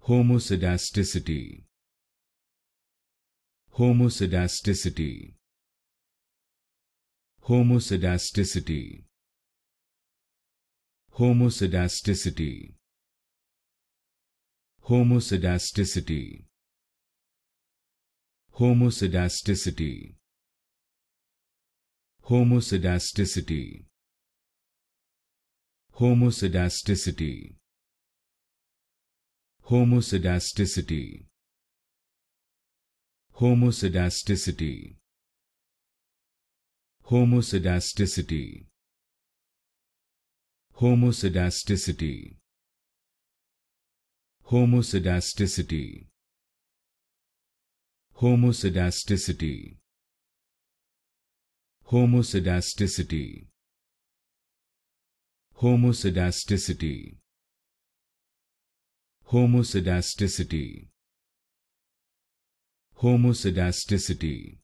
Homoscedasticity. Homoscedasticity. Homoscedasticity. Homoscedasticity. Homoscedasticity. Homoscedasticity. Homoscedasticity. Homoscedasticity. Homoscedasticity. Homoscedasticity. Homoscedasticity. Homoscedasticity. Homoscedasticity. Homoscedasticity. Homoscedasticity. Homoscedasticity. Homoscedasticity. Homoscedasticity.